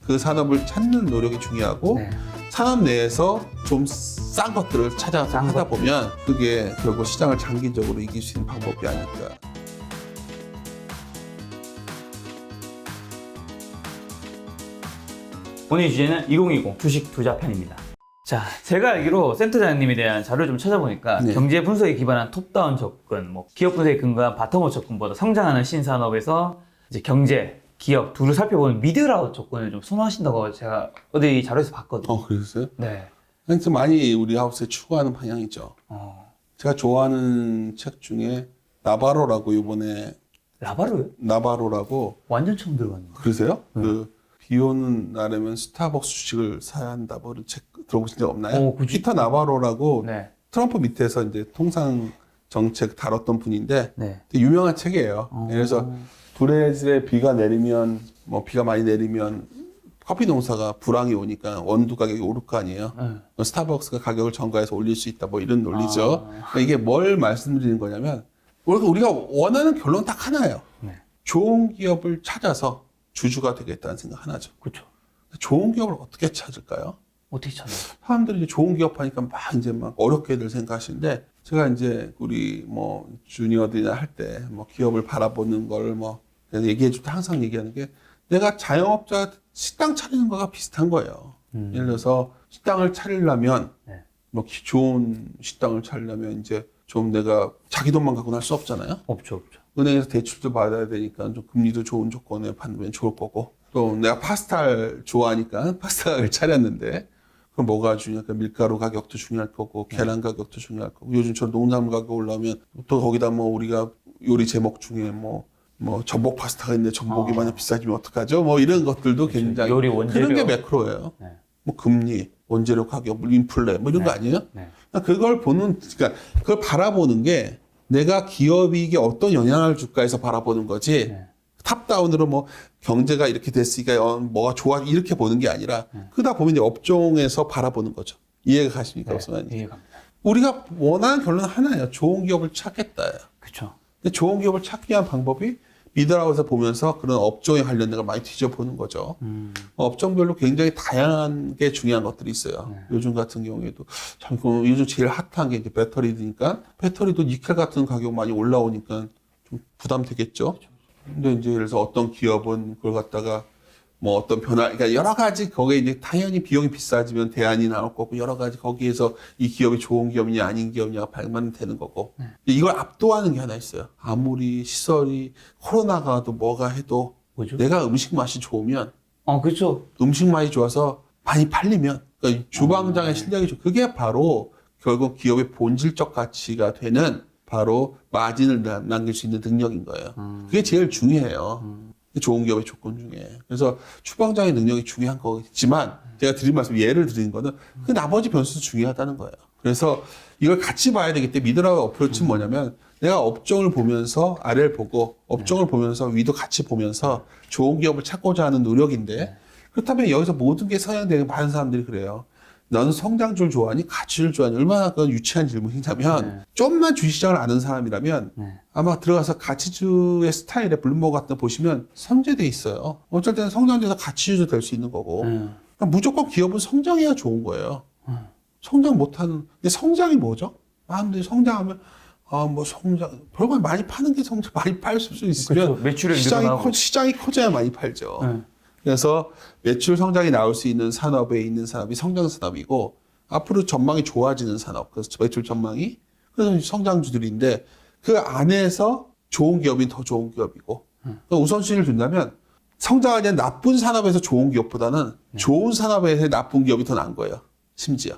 그 산업을 찾는 노력이 중요하고 네. 산업 내에서 좀 싼 것들을 찾아서 싼 하다 것. 보면 그게 결국 시장을 장기적으로 이길 수 있는 방법이 아닐까. 오늘 주제는 2020 주식 투자 편입니다. 자, 제가 알기로 센터장님에 대한 자료를 좀 찾아보니까 네. 경제 분석에 기반한 톱다운 접근, 기업 분석에 근거한 바텀업 접근보다 성장하는 신산업에서 이제 경제, 기업 둘을 살펴보는 미드라웃 접근을 좀 선호하신다고 제가 어디 자료에서 봤거든요. 그랬어요? 네. 그래서 많이 우리 하우스에 추구하는 방향이죠. 제가 좋아하는 책 중에 나바로라고 이번에 라바로요? 나바로라고 완전 처음 들어봤는데. 그러세요? 그 비 오는 날이면 스타벅스 주식을 사야 한다. 뭐 이런 책 들어보신 적 없나요? 굳이? 피터 나바로라고 네. 트럼프 밑에서 이제 통상 정책 다뤘던 분인데 네. 되게 유명한 책이에요. 그래서 브레질에 비가 내리면 비가 많이 내리면 커피 농사가 불황이 오니까 원두 가격이 오를 거 아니에요. 스타벅스가 가격을 전가해서 올릴 수 있다. 뭐 이런 논리죠. 그러니까 이게 뭘 말씀드리는 거냐면 우리가 원하는 결론은 딱 하나예요. 네. 좋은 기업을 찾아서 주주가 되겠다는 생각 하나죠. 그렇죠. 좋은 기업을 어떻게 찾을까요? 어떻게 찾나요? 사람들이 이제 좋은 기업 하니까 막 어렵게들 생각하시는데 제가 이제 우리 주니어들이나 할 때 기업을 바라보는 걸 얘기해 줄 때 항상 얘기하는 게 내가 자영업자 식당 차리는 거가 비슷한 거예요. 예를 들어서 식당을 차리려면 네. 좋은 식당을 차리려면 이제 좀 내가 자기 돈만 갖고는 할 수 없잖아요. 없죠. 은행에서 대출도 받아야 되니까 좀 금리도 좋은 조건에 받으면 좋을 거고 또 내가 파스타를 좋아하니까 파스타를 차렸는데 그럼 뭐가 중요할까? 밀가루 가격도 중요할 거고 계란 가격도 중요할 거고 요즘처럼 농산물 가격 올라오면 또 거기다 우리가 요리 제목 중에 전복 파스타가 있는데 전복이 만약 비싸지면 어떡하죠? 이런 것들도 굉장히 요리 원재료. 그런 게 매크로예요. 네. 금리, 원재료 가격, 인플레 이런 거 아니에요? 네. 그걸 그걸 바라보는 게 내가 기업이 어떤 영향을 줄까 해서 바라보는 거지. 네. 탑다운으로 경제가 이렇게 됐으니까 뭐가 좋아 이렇게 보는 게 아니라 그러다 보면 이제 업종에서 바라보는 거죠. 이해가 가십니까? 네. 이해갑니다. 우리가 원하는 결론은 하나예요. 좋은 기업을 찾겠다예요. 그렇죠. 근데 좋은 기업을 찾기 위한 방법이 미드라웃에서 보면서 그런 업종에 관련된 걸 많이 뒤져보는 거죠. 업종별로 굉장히 다양한 게 중요한 것들이 있어요. 요즘 같은 경우에도 요즘 제일 핫한 게 이제 배터리니까 배터리도 니켈 같은 가격 많이 올라오니까 좀 부담되겠죠. 근데 이제 예를 들어서 어떤 기업은 그걸 갖다가 어떤 변화, 그러니까 여러 가지 거기에 이제 당연히 비용이 비싸지면 대안이 나올 거고 여러 가지 거기에서 이 기업이 좋은 기업이냐 아닌 기업이냐가 발견되는 거고 이걸 압도하는 게 하나 있어요. 아무리 시설이 코로나가 또 뭐가 해도 뭐죠? 내가 음식 맛이 좋으면 그렇죠. 음식 맛이 좋아서 많이 팔리면 그러니까 주방장의 실력이 좋고 그게 바로 결국 기업의 본질적 가치가 되는 바로 마진을 남길 수 있는 능력인 거예요. 그게 제일 중요해요. 좋은 기업의 조건 중에. 그래서 추방장의 능력이 중요한 거겠지만 제가 드린 말씀 예를 드리는 거는 그 나머지 변수도 중요하다는 거예요. 그래서 이걸 같이 봐야 되기 때문에 미드라웃 어프로치는 뭐냐면 내가 업종을 보면서 아래를 보고 업종을 보면서 위도 같이 보면서 좋은 기업을 찾고자 하는 노력인데 그렇다면 여기서 모든 게 성향되는 많은 사람들이 그래요. 너는 성장주를 좋아하니? 가치를 좋아하니? 얼마나 그건 유치한 질문이냐면 좀만 주식시장을 아는 사람이라면 아마 들어가서 가치주의 스타일에 블룸버그 같은 거 보시면 선제돼 있어요. 어쩔 때는 성장주에서 가치주도 될 수 있는 거고 그러니까 무조건 기업은 성장해야 좋은 거예요. 성장 못하는 근데 성장이 뭐죠? 사람들이 성장하면 성장 별거 많이 파는 게 성장 많이 팔 수 있으면 그렇죠. 매출액 늘어나고. 시장이 커져야 많많이 팔죠. 그래서 매출 성장이 나올 수 있는 산업에 있는 산업이 성장 산업이고 앞으로 전망이 좋아지는 산업, 그래서 매출 전망이 그래서 성장주들인데 그 안에서 좋은 기업이 더 좋은 기업이고 그러니까 우선순위를 둔다면 성장하지 않는 나쁜 산업에서 좋은 기업보다는 좋은 산업에서 나쁜 기업이 더 나은 거예요. 심지어.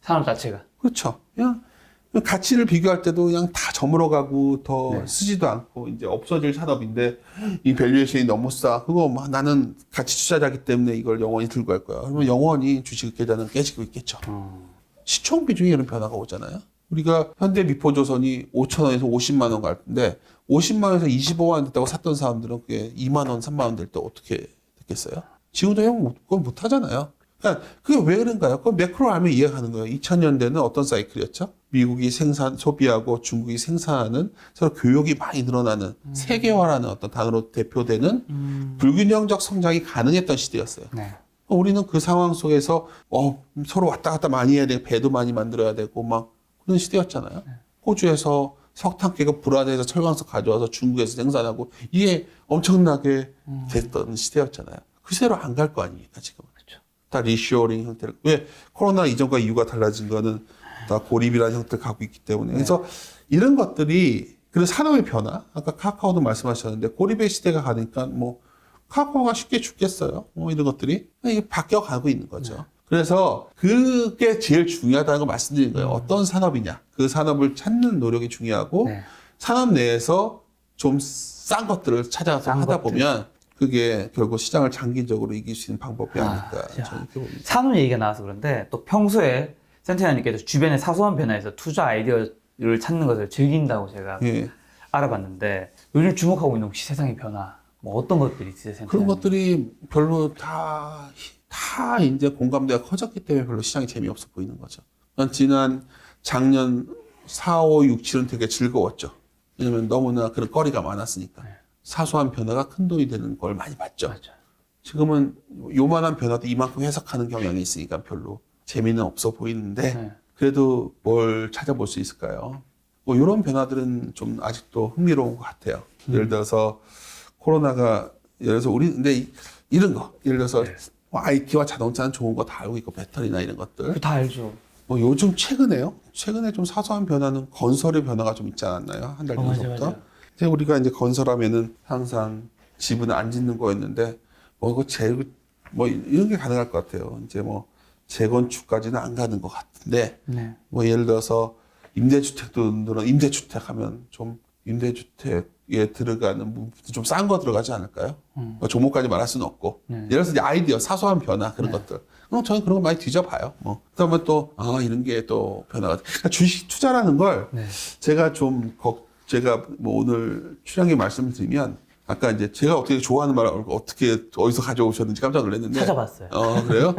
산업 자체가. 그렇죠. 그냥 가치를 비교할 때도 그냥 다 저물어가고 더 쓰지도 않고 이제 없어질 산업인데 이 밸류에이션이 너무 싸. 그거 나는 가치 투자자기 때문에 이걸 영원히 들고 갈 거야. 그러면 영원히 주식 계좌는 깨지고 있겠죠. 시총 비중에 이런 변화가 오잖아요. 우리가 현대미포조선이 5,000원에서 50만 원 갈 텐데 50만 원에서 25만 원 됐다고 샀던 사람들은 그게 2만 원, 3만 원 될 때 어떻게 됐겠어요? 지금도 그걸 못 하잖아요. 그러니까 그게 왜 그런가요? 그 매크로 알면 이해가는 거예요. 2000년대는 어떤 사이클이었죠? 미국이 소비하고 중국이 생산하는 서로 교역이 많이 늘어나는 세계화라는 어떤 단어로 대표되는 불균형적 성장이 가능했던 시대였어요. 네. 우리는 그 상황 속에서 서로 왔다 갔다 많이 해야 되고 배도 많이 만들어야 되고 막 그런 시대였잖아요. 호주에서 석탄 캐고 불안해서 철강석 가져와서 중국에서 생산하고 이게 엄청나게 됐던 시대였잖아요. 그 시대로 안 갈 거 아닙니까 지금. 그렇죠. 다 리쇼어링 형태로. 왜 코로나 이전과 이유가 달라진 거는 다 고립이라는 형태를 갖고 있기 때문에. 그래서 이런 것들이 그런 산업의 변화. 아까 카카오도 말씀하셨는데 고립의 시대가 가니까 뭐 카카오가 쉽게 죽겠어요. 뭐 이런 것들이 이게 바뀌어가고 있는 거죠. 그래서 그게 제일 중요하다는 걸 말씀드린 거예요. 어떤 산업이냐. 그 산업을 찾는 노력이 중요하고 네. 산업 내에서 좀 싼 것들을 찾아서 하다 보면 그게 결국 시장을 장기적으로 이길 수 있는 방법이 아닐까 저는 이렇게 봅니다. 산업 얘기가 나와서 그런데 또 평소에 센터장님께서 주변의 사소한 변화에서 투자 아이디어를 찾는 것을 즐긴다고 제가 예. 알아봤는데 요즘 주목하고 있는 혹시 세상의 변화 뭐 어떤 것들이 있으세요? 센터장님? 그런 것들이 별로 다 이제 공감대가 커졌기 때문에 별로 시장이 재미없어 보이는 거죠. 난 지난 작년 4, 5, 6, 7은 되게 즐거웠죠. 왜냐면 너무나 그런 거리가 많았으니까. 사소한 변화가 큰 돈이 되는 걸 많이 봤죠. 맞아. 지금은 요만한 변화도 이만큼 해석하는 경향이 있으니까 별로 재미는 없어 보이는데 네. 그래도 그래도 뭘 찾아볼 수 있을까요? 뭐 이런 변화들은 좀 아직도 흥미로운 것 같아요. 예를 들어서 코로나가 예를 들어서 우리 근데 이런 거 예를 들어서 뭐 IT와 자동차는 좋은 거 다 알고 있고 배터리나 이런 것들 다 알죠. 뭐 요즘 최근에 좀 사소한 변화는 건설의 변화가 좀 있지 않았나요? 한 달 전부터. 이제 우리가 이제 건설하면은 항상 집은 안 짓는 거였는데 뭐 이런 게 가능할 것 같아요. 이제 뭐 재건축까지는 안 가는 것 같은데 네. 뭐 예를 들어서 임대주택도 임대주택 하면 좀 임대주택에 들어가는 부분도 좀 싼 거 들어가지 않을까요? 뭐 종목까지 말할 수는 없고 네. 예를 들어서 이제 아이디어 사소한 변화 그런 것들 저는 그런 거 많이 뒤져봐요. 뭐 그다음에 또 이런 게 또 변화가 그러니까 주식 투자라는 걸 네. 제가 제가 뭐 오늘 출연기 말씀드리면 아까 이제 제가 어떻게 좋아하는 말을 어떻게 어디서 가져오셨는지 깜짝 놀랐는데 찾아봤어요. 그래요?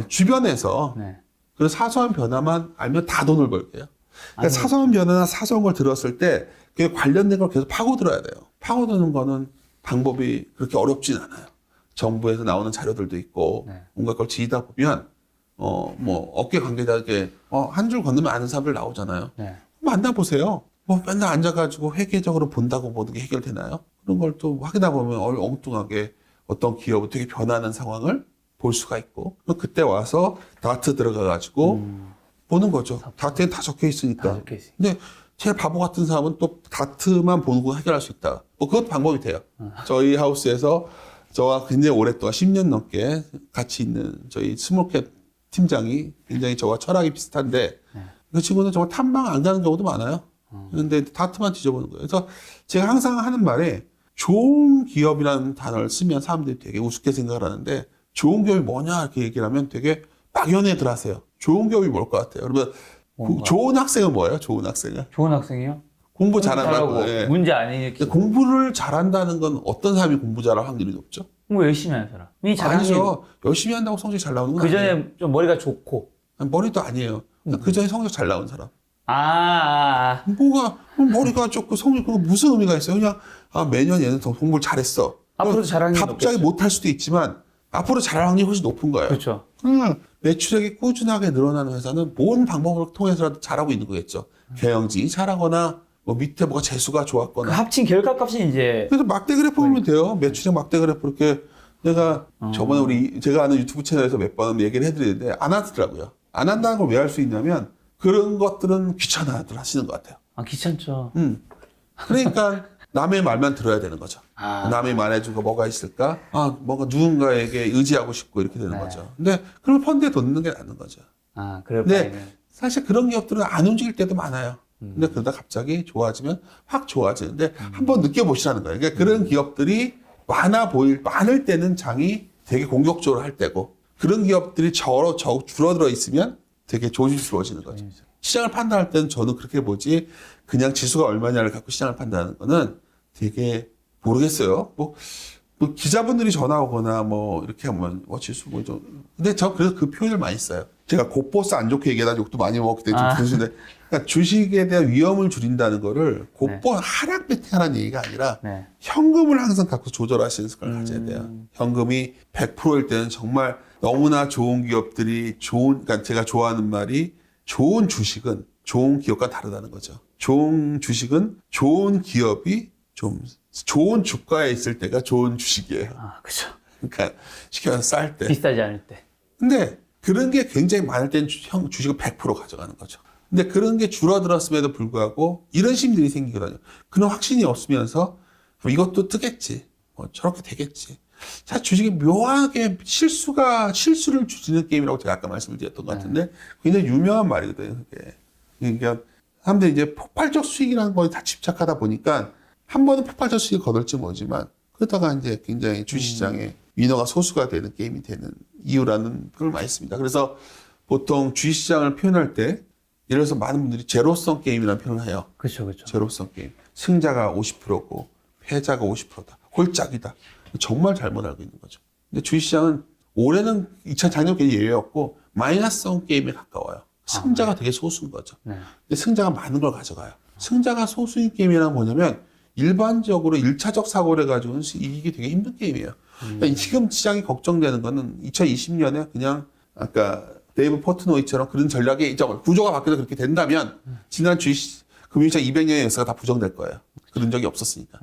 주변에서 네. 그런 사소한 변화만 알면 다 돈을 벌게요. 그러니까 아니, 사소한 변화나 사소한 걸 들었을 때 그게 관련된 걸 계속 파고들어야 돼요. 파고드는 거는 방법이 그렇게 어렵진 않아요. 정부에서 나오는 자료들도 있고 네. 뭔가 걸 지이다 보면 뭐 업계 관계자에게 한 줄 건너면 아는 사람들 나오잖아요. 네. 만나보세요. 뭐 맨날 앉아가지고 회계적으로 본다고 모든 게 해결되나요? 그런 걸 또 확인해 보면 엉뚱하게 어떤 기업이 되게 변하는 상황을 볼 수가 있고 그때 와서 다트 들어가가지고 보는 거죠. 다트엔 다 적혀 있으니까. 다 적혀 있으니까. 근데 제일 바보 같은 사람은 또 다트만 보고 해결할 수 있다. 뭐 그것도 방법이 돼요. 저희 하우스에서 저와 굉장히 오랫동안 10년 넘게 같이 있는 저희 스몰캡 팀장이 굉장히 저와 철학이 비슷한데 그 친구는 정말 탐방 안 가는 경우도 많아요. 그런데 다트만 뒤져보는 거예요. 그래서 제가 항상 하는 말에 좋은 기업이라는 단어를 쓰면 사람들이 되게 우습게 생각을 하는데 좋은 기업이 뭐냐 이렇게 얘기를 하면 되게 막연해들 하세요. 좋은 기업이 뭘 것 같아요? 그러면 좋은 학생은 뭐예요? 좋은 학생은? 좋은 학생이요? 공부 잘한다고. 잘하고 예. 문제 안 일으키고 근데 공부를 잘한다는 건 어떤 사람이 공부 잘할 확률이 높죠? 공부 열심히 하는 사람. 이 잘하는 게 아니죠. 열심히 한다고 성적이 잘 나오는 건 그 아니에요. 전에 좀 머리가 좋고. 머리도 아니에요. 그 전에 성적 잘 나온 사람. 뭐가 머리가 좋고 성적 그거 무슨 의미가 있어요? 그냥 매년 얘는 더 공부를 잘했어. 앞으로도 잘할 확률이 갑자기 높겠죠. 못할 수도 있지만 앞으로 잘할 확률이 훨씬 높은 거예요. 그렇죠. 매출액이 꾸준하게 늘어나는 회사는 뭔 방법을 통해서라도 잘하고 있는 거겠죠. 경영진이 잘하거나 뭐 밑에 뭐가 재수가 그 좋았거나. 합친 결과값이 이제 그래서 막대 그래프 보면 돼요. 매출액 막대 그래프 이렇게 내가 저번에 제가 아는 유튜브 채널에서 몇 번 얘기를 해드리는데 안 하더라고요. 안 한다는 걸 왜 할 수 있냐면 그런 것들은 귀찮아들 하시는 것 같아요. 귀찮죠. 그러니까 남의 말만 들어야 되는 거죠. 남이 말해준 거 뭐가 있을까? 뭔가 누군가에게 의지하고 싶고 이렇게 되는 거죠. 근데 그러면 펀드에 돈 넣는 게 낫는 거죠. 그럴 근데 바에는 사실 그런 기업들은 안 움직일 때도 많아요. 근데 그러다 갑자기 좋아지면 확 좋아지는데 한번 느껴보시라는 거예요. 그러니까 그런 기업들이 많을 때는 장이 되게 공격적으로 할 때고 그런 기업들이 줄어들어 있으면 되게 조심스러워지는 거죠. 시장을 판단할 때는 저는 그렇게 보지 그냥 지수가 얼마냐를 갖고 시장을 판단하는 거는 되게 모르겠어요. 뭐 그 기자분들이 전화 오거나 뭐 이렇게 하면 지수 뭐 좀. 근데 저 그래서 그 표현을 많이 써요. 제가 곧보스 안 좋게 얘기하다 욕도 많이 먹기 때문에 좀 그러시는데 그러니까 주식에 대한 위험을 줄인다는 거를 곧보 하락 베팅하라는 얘기가 아니라 네. 현금을 항상 갖고 조절하시는 습관을 가져야 돼요. 현금이 100%일 때는 정말 너무나 좋은 기업들이 그러니까 제가 좋아하는 말이 좋은 주식은 좋은 기업과 다르다는 거죠. 좋은 주식은 좋은 기업이 좀 좋은 주가에 있을 때가 좋은 주식이에요. 그죠. 그러니까 시켜서 쌀 때. 비싸지 않을 때. 근데 그런 게 굉장히 많을 때는 주식을 100% 가져가는 거죠. 근데 그런 게 줄어들었음에도 불구하고 이런 심들이 생기거든요. 그런 확신이 없으면서 이것도 뜨겠지. 뭐 저렇게 되겠지. 자, 주식이 묘하게 실수를 주는 게임이라고 제가 아까 말씀을 드렸던 것 같은데 굉장히 유명한 말이거든요. 그게. 그러니까 사람들이 이제 폭발적 수익이라는 거에 다 집착하다 보니까 한 번은 폭발적 수익을 거둘지 모르지만 그러다가 이제 굉장히 주식시장에 위너가 소수가 되는 게임이 되는 이유라는 걸 많이 씁니다. 그래서 보통 주식시장을 표현할 때 예를 들어서 많은 분들이 제로성 게임이라는 표현을 해요. 그렇죠, 그렇죠. 제로성 게임. 승자가 50%고 패자가 50%다. 홀짝이다. 정말 잘못 알고 있는 거죠. 근데 주식시장은 올해는 작년 게 예외였고 마이너스성 게임에 가까워요. 승자가 되게 소수인 거죠. 네. 근데 승자가 많은 걸 가져가요. 승자가 소수인 게임이란 뭐냐면 일반적으로 1차적 사고를 가지고는 이기기 되게 힘든 게임이에요. 그러니까 지금 시장이 걱정되는 거는 2020년에 그냥 아까 데이브 포트노이처럼 그런 전략의 구조가 바뀌어서 그렇게 된다면 지난 금융시장 200년의 역사가 다 부정될 거예요. 그런 적이 없었으니까.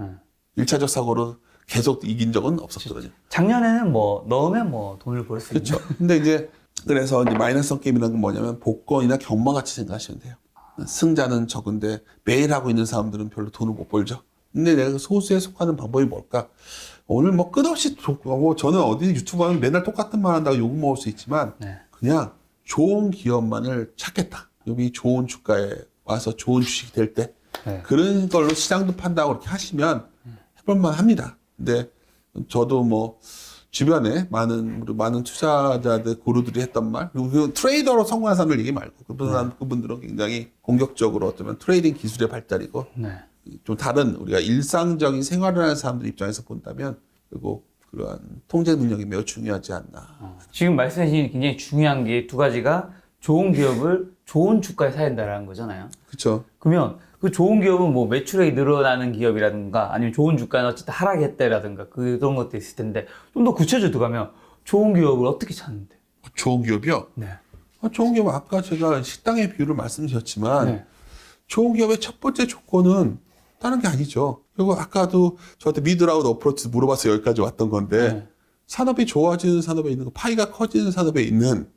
1차적 사고로 계속 이긴 적은 없었거든요. 작년에는 뭐 넣으면 뭐 돈을 벌 수 있는. 그렇죠. 근데 그래서 마이너스성 게임이라는 건 뭐냐면 복권이나 경마같이 생각하시면 돼요. 승자는 적은데 매일 하고 있는 사람들은 별로 돈을 못 벌죠. 근데 내가 소수에 속하는 방법이 뭘까? 오늘 뭐 끝없이 저는 어디 유튜브 하면 맨날 똑같은 말 한다고 욕 먹을 수 있지만 그냥 좋은 기업만을 찾겠다. 여기 좋은 주가에 와서 좋은 주식이 될 때 그런 걸로 시장도 판다고 그렇게 하시면 해볼만 합니다. 근데 저도 뭐 주변에 많은 투자자들 고루들이 했던 말 그리고 그 트레이더로 성공한 사람들 얘기 말고 그분들은 굉장히 공격적으로 어쩌면 트레이딩 기술의 발달이고 좀 다른 우리가 일상적인 생활을 하는 사람들 입장에서 본다면 그리고 그러한 통제 능력이 매우 중요하지 않나. 지금 말씀하신 굉장히 중요한 게 두 가지가 좋은 기업을 좋은 주가에 사야 된다는 거잖아요. 그렇죠. 그러면 그 좋은 기업은 뭐 매출액이 늘어나는 기업이라든가 아니면 좋은 주가는 어쨌든 하락했다라든가 그런 것도 있을 텐데 좀 더 구체적으로 들어가면 좋은 기업을 어떻게 찾는데? 좋은 기업이요? 네. 좋은 기업은 아까 제가 식당의 비유를 말씀드렸지만 네. 좋은 기업의 첫 번째 조건은 다른 게 아니죠. 그리고 아까도 저한테 미드라웃 어프로치 물어봐서 여기까지 왔던 건데 산업이 좋아지는 산업에 있는 거 파이가 커지는 산업에 있는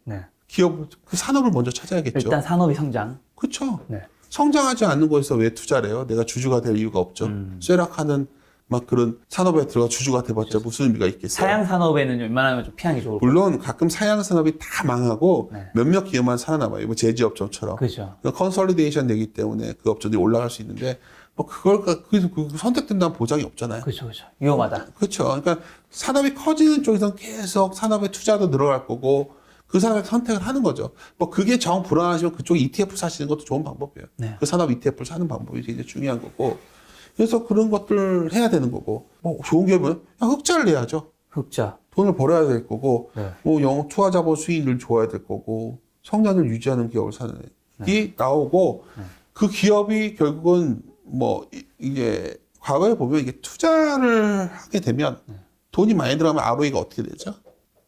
기업 그 산업을 먼저 찾아야겠죠. 일단 산업이 성장. 그렇죠. 네. 성장하지 않는 곳에서 왜 투자를 해요? 내가 주주가 될 이유가 없죠. 쇠락하는 막 그런 산업에 들어가 주주가 돼봤자 무슨 의미가 있겠어요? 사양 산업에는 웬만하면 좀 피하는 게 좋을 것 물론 가끔 사양 산업이 다 망하고 몇몇 기업만 살아남아요. 뭐 제지업종처럼. 그렇죠. 컨설리데이션 되기 때문에 그 업종들이 올라갈 수 있는데 뭐 그 선택된다는 보장이 없잖아요. 그렇죠, 그렇죠. 위험하다. 그렇죠. 그러니까 산업이 커지는 쪽에서 계속 산업에 투자도 늘어날 거고 그 산업에 선택을 하는 거죠. 뭐 그게 정 불안하시면 그쪽 ETF 사시는 것도 좋은 방법이에요. 그 산업 ETF를 사는 방법이 굉장히 중요한 거고. 그래서 그런 것들을 해야 되는 거고. 뭐 좋은 기업은 흑자를 내야죠. 흑자. 돈을 벌어야 될 거고. 뭐 투자자본 수익률 좋아야 될 거고. 성장을 유지하는 기업을 사는 게 나오고 그 기업이 결국은 뭐 이게 과거에 보면 이게 투자를 하게 되면 돈이 많이 들어가면 ROE가 어떻게 되죠?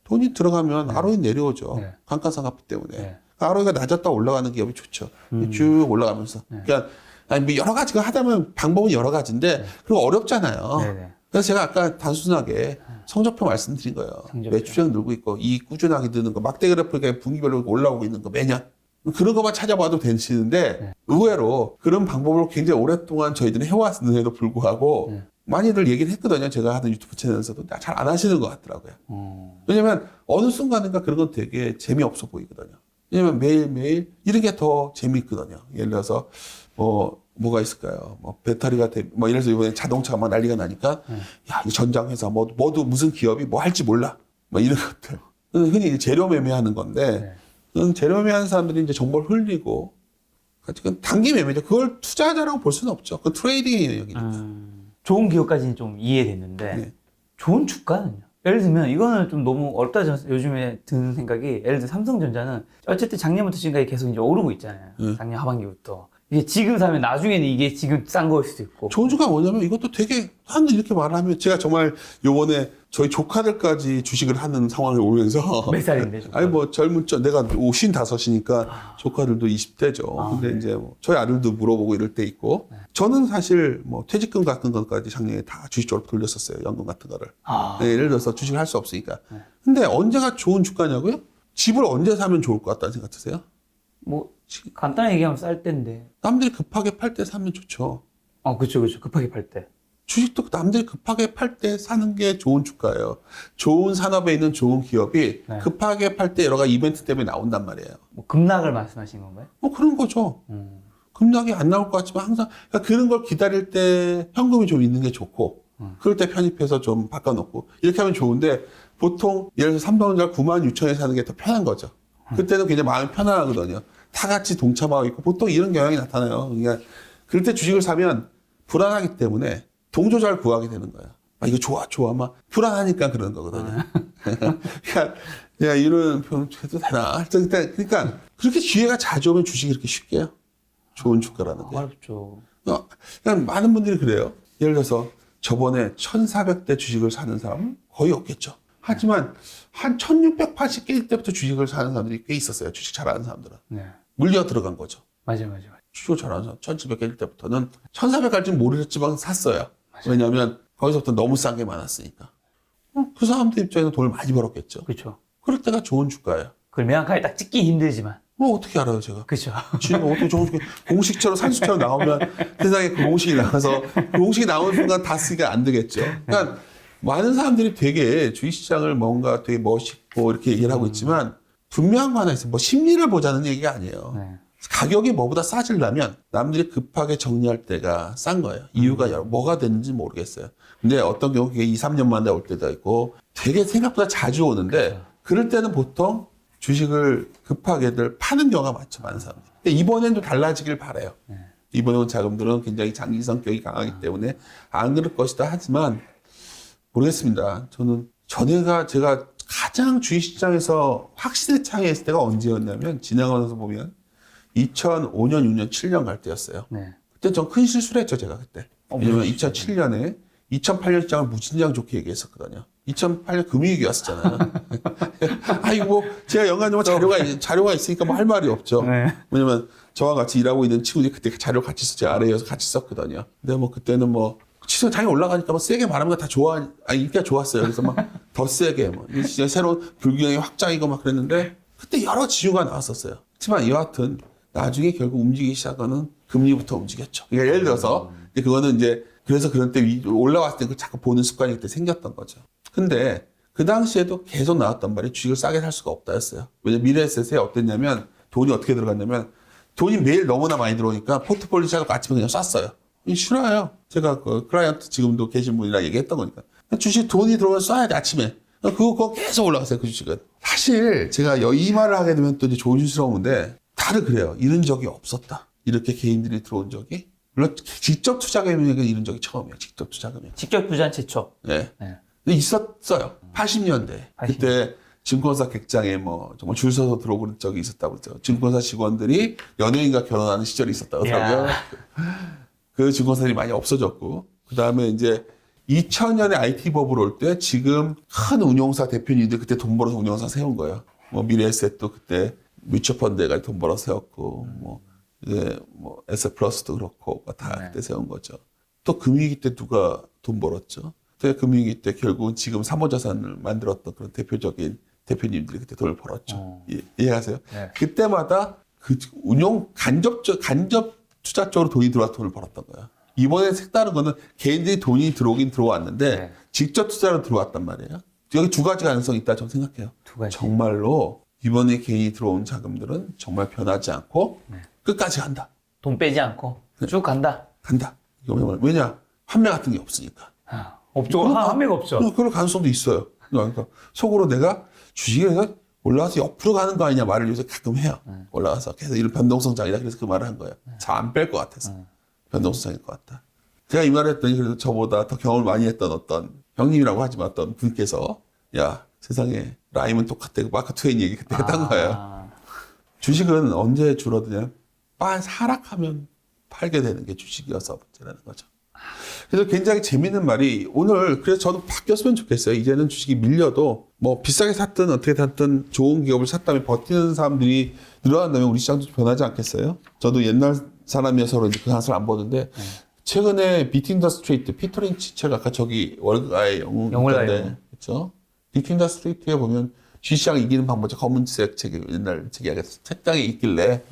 돈이 들어가면 ROE 내려오죠. 감가상각비 때문에. ROE가 낮았다 올라가는 기업이 좋죠. 쭉 올라가면서. 그러니까 아니 뭐 여러 가지가 하다면 방법은 여러 가지인데 그리고 어렵잖아요. 그래서 제가 아까 단순하게 성적표 말씀드린 거예요. 매출액 늘고 있고 이익 꾸준하게 드는 거 막대 그래프가 분기별로 올라오고 있는 거 매년. 그런 것만 찾아봐도 되시는데 의외로 그런 방법을 굉장히 오랫동안 저희들이 해왔는데도 불구하고 많이들 얘기를 했거든요. 제가 하는 유튜브 채널에서도 잘 안 하시는 것 같더라고요. 왜냐면 어느 순간인가 그런 건 되게 재미없어 보이거든요. 왜냐면 매일매일 이런 게 더 재미있거든요. 예를 들어서 뭐가 있을까요? 뭐 배터리가 뭐 예를 들어서 이번에 자동차가 막 난리가 나니까 야, 이 전장 회사 뭐도 무슨 기업이 뭐 할지 몰라. 뭐 이런 것들. 흔히 재료 매매하는 건데 재료 매매하는 사람들이 이제 정보를 흘리고 그건 단기 매매죠. 그걸 투자자라고 볼 수는 없죠. 그건 트레이딩의 영역이니까. 좋은 기업까지는 좀 이해됐는데 좋은 주가는요? 예를 들면 이거는 좀 너무 어렵다 요즘에 드는 생각이 예를 들어 삼성전자는 어쨌든 작년부터 지금까지 계속 이제 오르고 있잖아요. 작년 하반기부터. 이게 지금 사면 나중에는 이게 지금 싼 거일 수도 있고. 좋은 주가 뭐냐면 이것도 되게 사람들이 이렇게 말하면 제가 정말 요번에 저희 조카들까지 주식을 하는 상황을 오면서 몇 살인데? 조카? 아니 뭐 젊은 내가 55이니까 조카들도 20대죠. 근데 이제 뭐 저희 아들도 물어보고 이럴 때 있고 저는 사실 뭐 퇴직금 같은 것까지 작년에 다 주식 쪽으로 돌렸었어요. 연금 같은 거를. 네, 예를 들어서 주식을 할 수 없으니까. 근데 언제가 좋은 주가냐고요? 집을 언제 사면 좋을 것 같다는 생각 드세요? 뭐 간단하게 얘기하면 쌀 때인데. 남들이 급하게 팔 때 사면 좋죠. 그쵸. 급하게 팔 때. 주식도 남들이 급하게 팔 때 사는 게 좋은 주가예요. 좋은 산업에 있는 좋은 기업이 네. 급하게 팔 때 여러 가지 이벤트 때문에 나온단 말이에요. 뭐 급락을 말씀하신 건가요? 뭐 그런 거죠. 급락이 안 나올 것 같지만 항상 그러니까 그런 걸 기다릴 때 현금이 좀 있는 게 좋고 그럴 때 편입해서 좀 바꿔놓고 이렇게 하면 좋은데 보통 예를 들어서 삼성전자 96,000에 사는 게 더 편한 거죠. 그때는 굉장히 마음이 편안하거든요. 다 같이 동참하고 있고 보통 이런 경향이 나타나요. 그러니까 그럴 때 주식을 사면 불안하기 때문에 동조자를 구하게 되는 거예요. 이거 좋아. 막 불안하니까 그러는 거거든요. 그러니까 내가 이런 표현 해도 되나? 그러니까 그렇게 기회가 자주 오면 주식이 그렇게 쉽게 해요. 좋은 주가라는 게. 어렵죠. 그냥 많은 분들이 그래요. 예를 들어서 저번에 1,400대 주식을 사는 사람은 거의 없겠죠. 하지만 한 1,680개 때부터 주식을 사는 사람들이 꽤 있었어요. 주식 잘하는 사람들은. 네. 물려 들어간 거죠. 맞아요. 주식을 잘하는 사람 1,700개 때부터는 1,400 갈지는 모르겠지만 샀어요. 왜냐하면 거기서부터 너무 싼 게 많았으니까. 그 사람들 입장에서 돈을 많이 벌었겠죠. 그렇죠. 그럴 때가 좋은 주가예요. 그걸 명확하게 딱 찍기 힘들지만. 어떻게 알아요, 제가? 그렇죠. 지금 어떻게 좋은 주가 공식처럼 산수처럼 나오면 세상에 그 공식이 나가서 그 공식이 나오는 순간 다 쓰기가 안 되겠죠. 그러니까 많은 사람들이 되게 주식시장을 뭔가 되게 멋있고 이렇게 얘기를 하고 있지만 분명한 거 하나 있어요. 뭐 심리를 보자는 얘기가 아니에요. 네. 가격이 뭐보다 싸지려면 남들이 급하게 정리할 때가 싼 거예요. 이유가 뭐가 됐는지 모르겠어요. 근데 어떤 경우 그게 2, 3년 만에 올 때도 있고 되게 생각보다 자주 오는데 그럴 때는 보통 주식을 급하게들 파는 경우가 많죠. 많은 사람들이. 근데 이번엔 좀 달라지길 바라요. 이번에 온 자금들은 굉장히 장기 성격이 강하기 때문에 안 그럴 것이다 하지만 모르겠습니다. 저는 전에가 제가 가장 주식시장에서 확신에 창했을 때가 언제였냐면 지나가면서 보면 2005년, 6년, 7년 갈 때였어요. 네. 그때 전 큰 실수를 했죠, 제가 그때. 왜냐면 2007년에 2008년 시장을 무진장 좋게 얘기했었거든요. 2008년 금융위기 왔었잖아요. 이거 뭐, 제가 연관적으로 자료가 있으니까 뭐 할 말이 없죠. 네. 왜냐면 저와 같이 일하고 있는 친구들이 그때 자료 같이 썼죠. 아래에서 같이 썼거든요. 근데 뭐 그때는 뭐, 지수가 당연히 올라가니까 뭐 세게 말하면 다 인기가 좋았어요. 그래서 막 더 세게, 이 시장 새로운 불균형이 확장이고 막 그랬는데, 그때 여러 지유가 나왔었어요. 하지만 여하튼, 나중에 결국 움직이기 시작하는 금리부터 움직였죠. 그러니까 예를 들어서, 그거는 이제, 그래서 그런 때 올라왔을 때 그걸 자꾸 보는 습관이 그때 생겼던 거죠. 근데 그 당시에도 계속 나왔단 말이에요. 주식을 싸게 살 수가 없다였어요. 왜냐면 미래에셋에 어땠냐면 돈이 어떻게 들어갔냐면 돈이 매일 너무나 많이 들어오니까 포트폴리오 차고 아침에 그냥 쐈어요. 싫어요. 제가 그 클라이언트 지금도 계신 분이랑 얘기했던 거니까. 주식 돈이 들어오면 쏴야 돼, 아침에. 그거 계속 올라갔어요, 그 주식은. 사실 제가 이 말을 하게 되면 또 이제 조심스러운데 다들 그래요. 이런 적이 없었다. 이렇게 개인들이 들어온 적이. 물론 직접 투자금액은 이런 적이 처음이에요. 직접 투자금액. 직접 투자는 최초. 네. 네. 근데 있었어요. 80년대. 그때 증권사 객장에 뭐 정말 줄 서서 들어오고 그런 적이 있었다고 그랬죠. 증권사 직원들이 연예인과 결혼하는 시절이 있었다고 하더라고요. 그 증권사들이 많이 없어졌고. 그 다음에 이제 2000년에 IT 버블 올 때 지금 큰 운용사 대표님들 그때 돈 벌어서 운용사 세운 거예요. 뭐 미래에셋도 그때 뮤추펀드에 돈 벌어서 세웠고, 이제 뭐 에스플러스도 그렇고 다 그때 세운 거죠. 또 금융위기 때 누가 돈 벌었죠? 그때 금융위기 때 결국은 지금 사모자산을 만들었던 그런 대표적인 대표님들이 그때 돈을 벌었죠. 이해하세요? 네. 그때마다 그 운용 간접 투자 쪽으로 돈이 들어와서 돈을 벌었던 거야. 이번에 색다른 거는 개인들이 돈이 들어오긴 들어왔는데 네. 직접 투자로 들어왔단 말이에요. 여기 두 가지 가능성이 있다 저는 생각해요. 두 가지. 정말로 이번에 개인이 들어온 자금들은 정말 변하지 않고 끝까지 간다. 돈 빼지 않고 쭉 간다. 간다. 이거 왜냐? 환매 같은 게 없으니까. 없죠. 한매가 없죠. 그럴 가능성도 있어요. 그러니까 속으로 내가 주식에서 올라가서 옆으로 가는 거 아니냐 말을 요새 가끔 해요. 올라가서 계속 이런 변동성장이다. 그래서 그 말을 한 거예요. 잘 안 뺄 것 같아서. 변동성장일 것 같다. 제가 이 말을 했더니 그래도 저보다 더 경험을 많이 했던 어떤 형님이라고 하지만 어떤 분께서 야 세상에 라임은 똑같대 마크 트웨인 얘기 그때 했던 거예요. 주식은 언제 줄어드냐? 하락하면 팔게 되는 게 주식이어서 문제라는 거죠. 그래서 굉장히 재밌는 말이 오늘 그래서 저도 바뀌었으면 좋겠어요. 이제는 주식이 밀려도 뭐 비싸게 샀든 어떻게 샀든 좋은 기업을 샀다면 버티는 사람들이 늘어난다면 우리 시장도 변하지 않겠어요? 저도 옛날 사람이어서 그런지 그 항상 안 보는데 최근에 비팅 더 스트레이트 피터 린치 책 아까 저기 월가의 영웅인데 그렇죠? 비팅 더 스트레이트에 보면 주식시장 이기는 방법이 검은색 책이 옛날 책이 책장에 있길래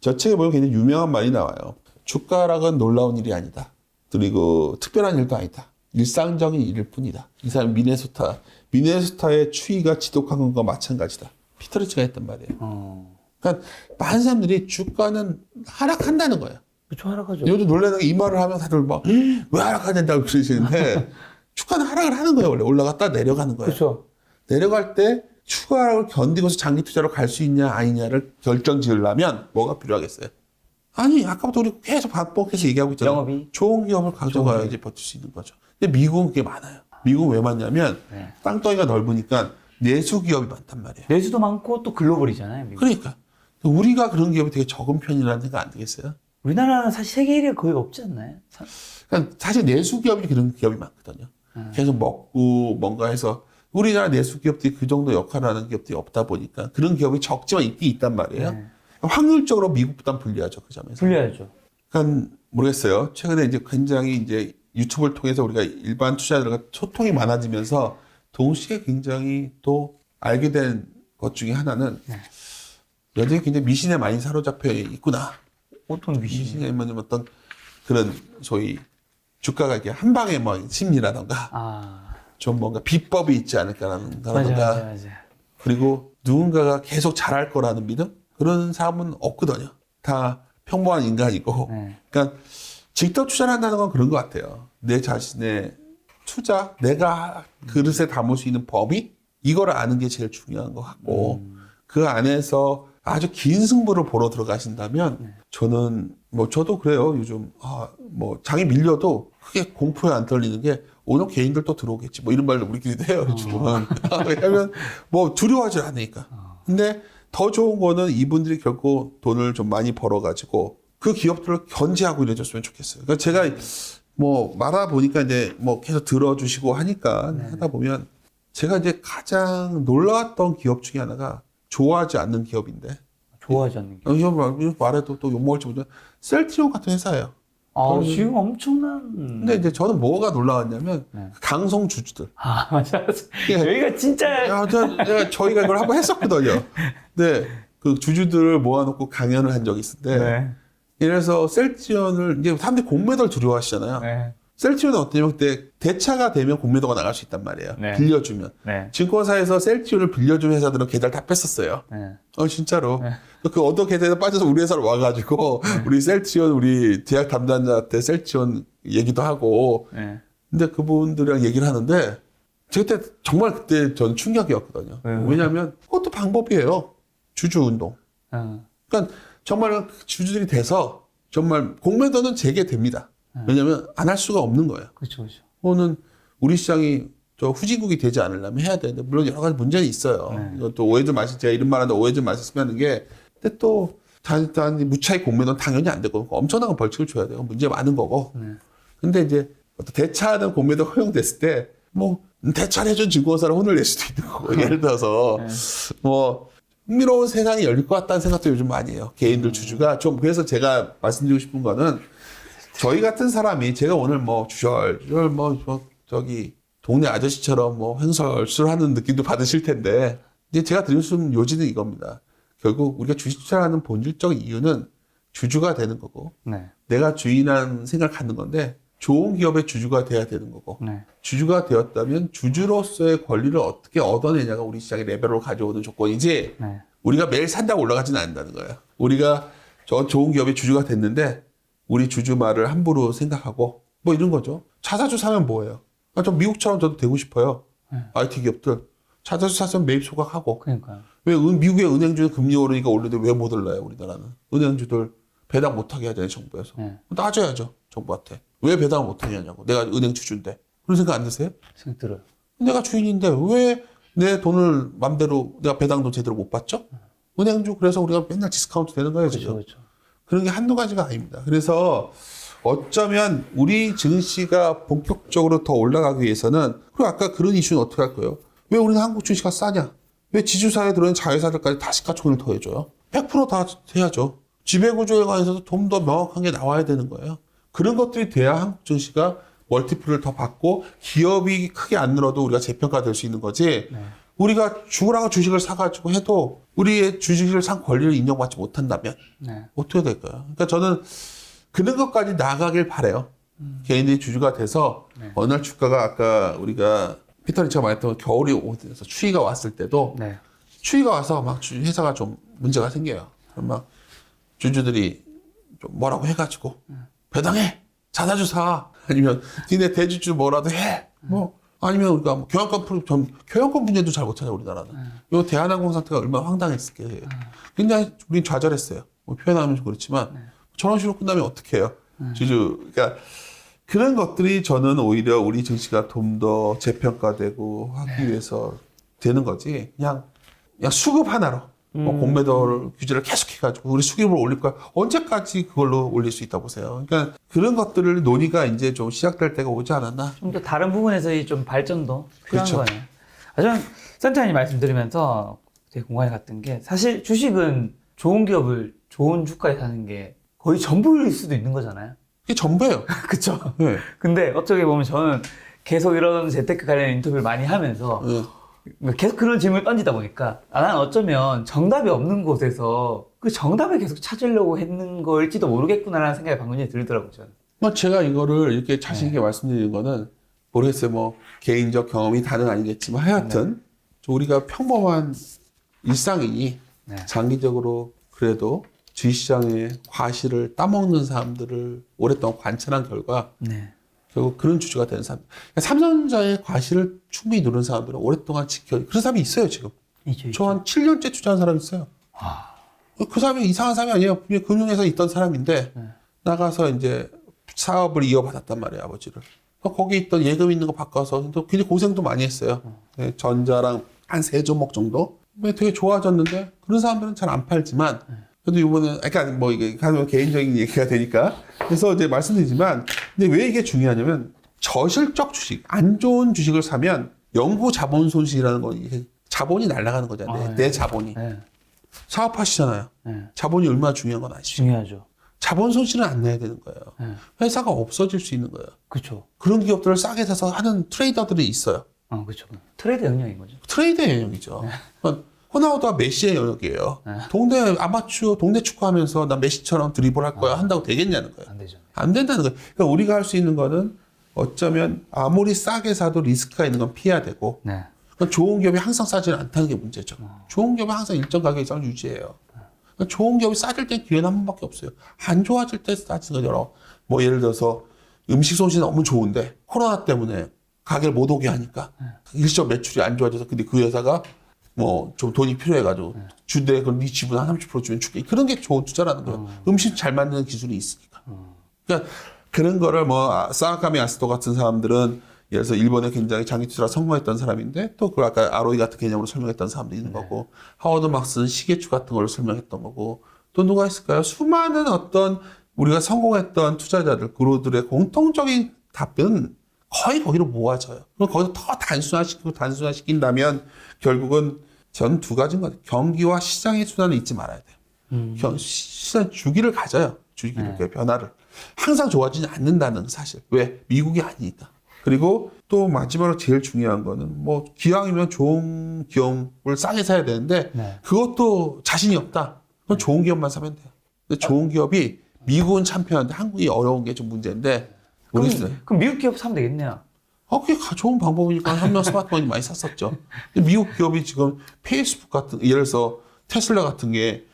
저 책에 보면 굉장히 유명한 말이 나와요. 주가락은 놀라운 일이 아니다. 그리고 특별한 일도 아니다. 일상적인 일일 뿐이다. 이 사람 미네소타의 추위가 지독한 것과 마찬가지다. 피터 린치가 했단 말이에요. 그러니까 많은 사람들이 주가는 하락한다는 거예요. 그쵸, 하락하죠. 요즘 놀라는 게 이 말을 하면 다들 막 왜 하락하냐고 그러시는데 주가는 하락을 하는 거예요. 원래 올라갔다 내려가는 거예요. 그렇죠. 내려갈 때 추가 하락을 견디고서 장기 투자로 갈 수 있냐 아니냐를 결정 지으려면 뭐가 필요하겠어요? 아니 아까부터 우리 계속 반복해서 얘기하고 있잖아요. 영업이 좋은 기업을 가져가야지 버틸 수 있는 거죠. 근데 미국은 그게 많아요. 미국은 왜 많냐면 땅덩이가 넓으니까 내수 기업이 많단 말이에요. 내수도 많고 또 글로벌이잖아요. 미국. 그러니까 우리가 그런 기업이 되게 적은 편이라는 생각 안 들겠어요? 우리나라는 사실 세계 1위가 거의 없지 않나요? 그러니까 사실 내수 기업이 그런 기업이 많거든요. 계속 먹고 뭔가 해서 우리나라 내수 기업들이 그 정도 역할을 하는 기업들이 없다 보니까 그런 기업이 적지만 있긴 있단 말이에요. 확률적으로 미국보단 불리하죠, 그 점에서. 불리하죠. 그러니까 모르겠어요. 최근에 이제 굉장히 이제 유튜브를 통해서 우리가 일반 투자자들과 소통이 많아지면서 동시에 굉장히 또 알게 된 것 중에 하나는 여전히 굉장히 미신에 많이 사로잡혀 있구나. 어떤 미신에 어떤 그런 소위 주가가 이렇게 한 방에 뭐 심리라던가 좀 뭔가 비법이 있지 않을까라는 거라던가 맞아요. 그리고 누군가가 계속 잘할 거라는 믿음? 그런 사람은 없거든요. 다 평범한 인간이고. 그러니까 직접 투자를 한다는 건 그런 것 같아요. 내 자신의 투자, 내가 그릇에 담을 수 있는 법이 이걸 아는 게 제일 중요한 것 같고 그 안에서 아주 긴 승부를 보러 들어가신다면 저는 뭐 저도 그래요. 요즘 뭐 장이 밀려도 크게 공포에 안 떨리는 게 오늘 개인들 또 들어오겠지. 뭐 이런 말도 우리끼리도 해요. 요즘은. 왜냐하면 뭐 두려워하지 않으니까. 근데 더 좋은 거는 이분들이 결국 돈을 좀 많이 벌어가지고 그 기업들을 견제하고 이래줬으면 좋겠어요. 그러니까 제가 뭐 말하다 보니까 이제 뭐 계속 들어주시고 하니까 하다 보면 제가 이제 가장 놀라웠던 기업 중에 하나가 좋아하지 않는 기업인데. 좋아하지 않는 기업. 이거 말해도 또 욕먹을지 모르겠는데 셀트리온 같은 회사예요. 지금 엄청난. 근데 이제 저는 뭐가 놀라웠냐면 강성 주주들. 맞아. 여기가 진짜. 저희가 이걸 한번 했었거든요. 네, 그 주주들을 모아놓고 강연을 한 적이 있었는데 이래서 셀트리온을 이제 사람들이 공매도를 두려워하시잖아요. 셀트리온은 어떠냐면 그때 대차가 되면 공매도가 나갈 수 있단 말이에요. 빌려주면. 증권사에서 셀트리온을 빌려준 회사들은 계좌를 다 뺐었어요. 진짜로. 그 어떤 계좌에 빠져서 우리 회사로 와가지고 우리 셀트리온 우리 대학 담당자한테 셀트리온 얘기도 하고. 근데 그분들이랑 얘기를 하는데 제가 그때 정말 그때 전 충격이었거든요. 왜냐하면 그것도 방법이에요. 주주 운동. 그러니까 정말 주주들이 돼서 정말 공매도는 재개됩니다. 왜냐면 안 할 수가 없는 거예요. 그렇죠. 그거는 우리 시장이 저 후진국이 되지 않으려면 해야 되는데 물론 여러 가지 문제는 있어요. 이것도 오해들 마시 제가 이런 말하는데 오해들 마셨으면 하는 게 근데 또 단지 무차익 공매도는 당연히 안 되고 엄청난 벌칙을 줘야 돼요. 문제 많은 거고. 근데 이제 어떤 대차하는 공매도 허용됐을 때 뭐 대차를 해준 증권사를 혼을 낼 수도 있는 거고 예를 들어서 뭐 흥미로운 세상이 열릴 것 같다는 생각도 요즘 많이 해요. 개인들 주주가 좀 그래서 제가 말씀드리고 싶은 거는 저희 같은 사람이 제가 오늘 뭐 주절 뭐 저기 동네 아저씨처럼 뭐 횡설수설하는 느낌도 받으실 텐데 이제 제가 드리고 싶은 요지는 이겁니다. 결국 우리가 주식 투자하는 본질적 이유는 주주가 되는 거고 내가 주인한 생각을 갖는 건데 좋은 기업의 주주가 돼야 되는 거고 주주가 되었다면 주주로서의 권리를 어떻게 얻어내냐가 우리 시장의 레벨로 가져오는 조건이지 우리가 매일 산다고 올라가지는 않는다는 거예요. 우리가 저 좋은 기업의 주주가 됐는데 우리 주주 말을 함부로 생각하고 뭐 이런 거죠. 차사주 사면 뭐예요? 저 미국처럼 저도 되고 싶어요. IT 기업들 차사주 사면 매입 소각하고. 그러니까요. 왜 미국의 은행주는 금리 오르니까 올리는데 왜 못 올라요? 우리나라는 은행주들 배당 못하게 하잖아요. 정부에서 따져야죠. 정부한테 왜 배당을 못하냐고. 내가 은행 주주인데 그런 생각 안 드세요? 생각 들어요. 내가 주인인데 왜 내 돈을 맘대로 내가 배당도 제대로 못 받죠? 은행주 그래서 우리가 맨날 디스카운트 되는 거예요, 지금. 그렇죠. 그런 게 한두 가지가 아닙니다. 그래서 어쩌면 우리 증시가 본격적으로 더 올라가기 위해서는 그리고 아까 그런 이슈는 어떻게 할 거예요? 왜 우리는 한국 증시가 싸냐? 왜 지주사에 들어있는 자회사들까지 다 시가총액을 더해줘요? 100%다 해야죠. 지배구조에 관해서도 좀 더 명확한 게 나와야 되는 거예요. 그런 것들이 돼야 한국 증시가 멀티플을 더 받고 기업이 크게 안 늘어도 우리가 재평가될 수 있는 거지. 네. 우리가 죽으라고 주식을 사가지고 해도 우리의 주식을 산 권리를 인정받지 못한다면 네. 어떻게 될까요? 그러니까 저는 그런 것까지 나가길 바래요. 개인들이 주주가 돼서 네. 어느 날 주가가 아까 우리가 피터 리처가 말했던 겨울이 오면서 추위가 왔을 때도 네. 추위가 와서 막 회사가 좀 문제가 생겨요. 그럼 막 주주들이 좀 뭐라고 해가지고 배당해 자사주 사 아니면 니네 대주주 뭐라도 해 뭐 아니면 우리가 뭐 교환권 분야도 잘 못 찾아 우리나라는. 요 대한항공 사태가 얼마나 황당했을게. 굉장히 우린 좌절했어요. 뭐 표현하면 좀 그렇지만 저런 식으로 끝나면 어떻게 해요? 주주 그러니까 그런 것들이 저는 오히려 우리 증시가 좀 더 재평가되고 하기 위해서 되는 거지. 그냥 수급 하나로 뭐 공매도 규제를 계속해가지고 우리 수급을 올릴 거야. 언제까지 그걸로 올릴 수 있다 보세요. 그러니까 그런 것들을 논의가 이제 좀 시작될 때가 오지 않았나? 좀 더 다른 부분에서의 좀 발전도 필요한 그렇죠. 거네요. 저는 센터님 말씀드리면서 되게 공감이 갔던 게 사실 주식은 좋은 기업을 좋은 주가에 사는 게 거의 전부일 수도 있는 거잖아요. 그게 전부예요. 그쵸? 네. 근데 어떻게 보면 저는 계속 이런 재테크 관련 인터뷰를 많이 하면서 네. 계속 그런 질문을 던지다 보니까 나는 어쩌면 정답이 없는 곳에서 그 정답을 계속 찾으려고 했는 걸지도 모르겠구나라는 생각이 방금 전에 들더라고요. 저는. 뭐 제가 이거를 이렇게 자신있게 말씀드리는 거는 모르겠어요. 뭐 개인적 경험이 다는 아니겠지만 하여튼 우리가 평범한 일상인이 네. 장기적으로 그래도 주식시장의 과실을 따먹는 사람들을 오랫동안 관찰한 결과 네. 결국 그런 주주가 되는 사람. 그러니까 삼성전자의 과실을 충분히 누른 사람들은 오랫동안 그런 사람이 있어요, 지금. 있죠. 저 한 7년째 투자한 사람이 있어요. 와. 그 사람이 이상한 사람이 아니에요. 분명히 금융회사에 있던 사람인데, 나가서 이제 사업을 이어받았단 말이에요, 아버지를. 거기 있던 예금 있는 거 바꿔서 또 굉장히 고생도 많이 했어요. 네, 전자랑 한 3종목 정도? 되게 좋아졌는데, 그런 사람들은 잘 안 팔지만, 그래도 이번에, 그러니까 뭐 이게 개인적인 얘기가 되니까. 그래서 이제 말씀드리지만, 근데 왜 이게 중요하냐면, 저실적 주식, 안 좋은 주식을 사면 영구 자본 손실이라는 건 이게 자본이 날아가는 거잖아요. 내 자본이. 네. 사업하시잖아요. 네. 자본이 얼마나 중요한 건 아시죠? 중요하죠. 자본 손실은 안 내야 되는 거예요. 네. 회사가 없어질 수 있는 거예요. 그렇죠. 그런 기업들을 싸게 사서 하는 트레이더들이 있어요. 그렇죠. 트레이드 영역인 거죠. 트레이드의 영역이죠. 호나우두가 메시의 영역이에요. 동네 아마추어 동네 축구하면서 나 메시처럼 드리블 할 거야 한다고 되겠냐는 거예요. 안 되죠. 안 된다는 거예요. 그러니까 우리가 할 수 있는 거는 어쩌면 아무리 싸게 사도 리스크가 있는 건 피해야 되고 네. 그러니까 좋은 기업이 항상 싸지는 않다는 게 문제죠. 좋은 기업은 항상 일정 가격 이상 유지해요. 그러니까 좋은 기업이 싸질 땐 기회는 한 번밖에 없어요. 안 좋아질 때 싸지는 거죠. 뭐 예를 들어서 음식 손실이 너무 좋은데 코로나 때문에 가게를 못 오게 하니까 일시적 매출이 안 좋아져서 근데 그 회사가 뭐 좀 돈이 필요해가지고 주대 그럼 네 지분 한 30% 주면 줄게. 그런 게 좋은 투자라는 거예요. 음식 잘 만드는 기술이 있으니까. 그러니까 그런 거를 뭐 사카미 아스토 같은 사람들은 예를 들어서 일본에 굉장히 장기 투자를 성공했던 사람인데 또 그 아까 아로이 같은 개념으로 설명했던 사람도 있는 거고 하워드 막스는 시계추 같은 걸로 설명했던 거고 또 누가 있을까요? 수많은 어떤 우리가 성공했던 투자자들 그로들의 공통적인 답변은 거의 거기로 모아져요. 그럼 거기서 더 단순화시킨다면 결국은 전 두 가지인 것 같아요. 경기와 시장의 순환을 잊지 말아야 돼요. 시장 주기를 가져요. 주기를 변화를. 항상 좋아지지 않는다는 사실. 왜? 미국이 아니니까. 그리고 또 마지막으로 제일 중요한 거는 뭐 기왕이면 좋은 기업을 싸게 사야 되는데 그것도 자신이 없다. 그럼 좋은 기업만 사면 돼요. 근데 좋은 기업이 미국은 참 편한데 한국이 어려운 게 좀 문제인데 그럼 미국 기업 사면 되겠네요. 그게 좋은 방법이니까 한 명 스마트폰이 많이 샀었죠. 근데 미국 기업이 지금 페이스북 같은 예를 들어서 테슬라 같은 게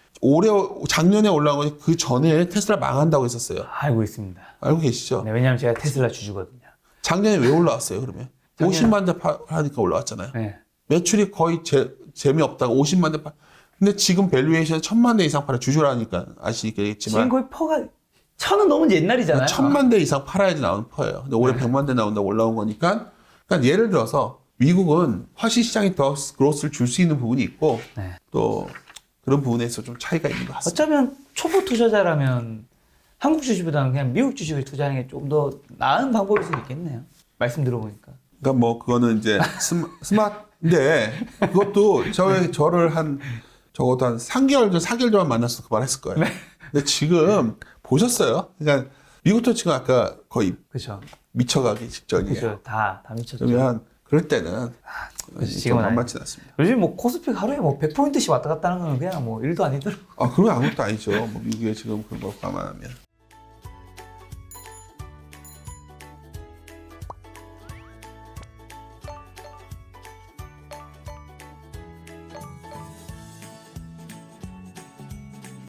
작년에 올라온 거니 그 전에 테슬라 망한다고 했었어요. 알고 있습니다. 알고 계시죠? 네, 왜냐하면 제가 테슬라 주주거든요. 작년에 왜 올라왔어요, 그러면? 50만 대 하니까 올라왔잖아요. 네. 매출이 거의 재미없다가 50만 대 근데 지금 밸류에이션 1000만 대 이상 팔아 주주라니까 아시겠지만. 지금 거의 퍼가 천은 너무 옛날이잖아요. 1000만 대 이상 팔아야지 나오는 퍼예요. 근데 올해 100만 대 나온다고 올라온 거니까. 그러니까 예를 들어서 미국은 훨씬 시장이 더 그로스를 줄 수 있는 부분이 있고 네. 또 그런 부분에서 좀 차이가 있는 것 같습니다. 어쩌면 초보 투자자라면 한국 주식보다는 그냥 미국 주식을 투자하는 게 좀 더 나은 방법일 수도 있겠네요. 말씀 들어보니까. 그러니까 뭐 그거는 이제 스마트인데 그것도 저를 적어도 한 3개월 전, 4개월 전만 만났어 그 말 했을 거예요. 근데 지금 보셨어요? 그러니까 미국도 지금 아까 거의 그렇죠. 미쳐가기 직전이에요. 그렇죠. 다 미쳤죠. 그러면 그럴 때는 그래서 좀 지금은 만만치 않습니다. 요즘 뭐 코스피 하루에 뭐 100포인트씩 왔다 갔다 하는 건 그냥 뭐 일도 아니더라고. 그러면 아무것도 아니죠. 뭐 미국에 지금 그런 거 감안하면.